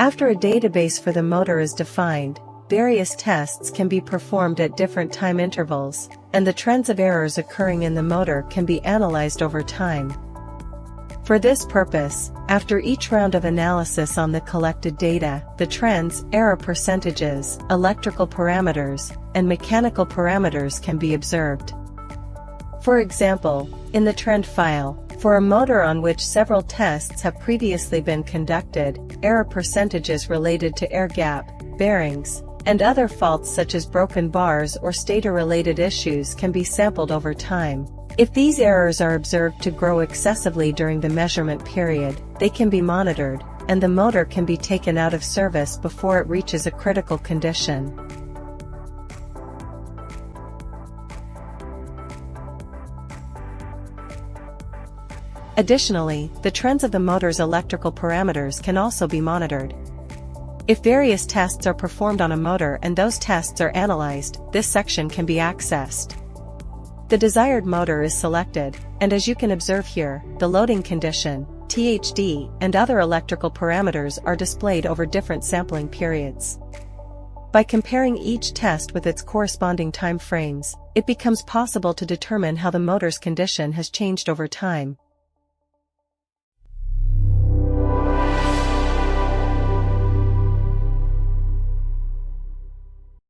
After a database for the motor is defined, various tests can be performed at different time intervals, and the trends of errors occurring in the motor can be analyzed over time. For this purpose, after each round of analysis on the collected data, the trends, error percentages, electrical parameters, and mechanical parameters can be observed. For example, in the trend file, for a motor on which several tests have previously been conducted, error percentages related to air gap, bearings, and other faults such as broken bars or stator-related issues can be sampled over time. If these errors are observed to grow excessively during the measurement period, they can be monitored, and the motor can be taken out of service before it reaches a critical condition. Additionally, the trends of the motor's electrical parameters can also be monitored. If various tests are performed on a motor and those tests are analyzed, this section can be accessed. The desired motor is selected, and as you can observe here, the loading condition, THD, and other electrical parameters are displayed over different sampling periods. By comparing each test with its corresponding time frames, it becomes possible to determine how the motor's condition has changed over time.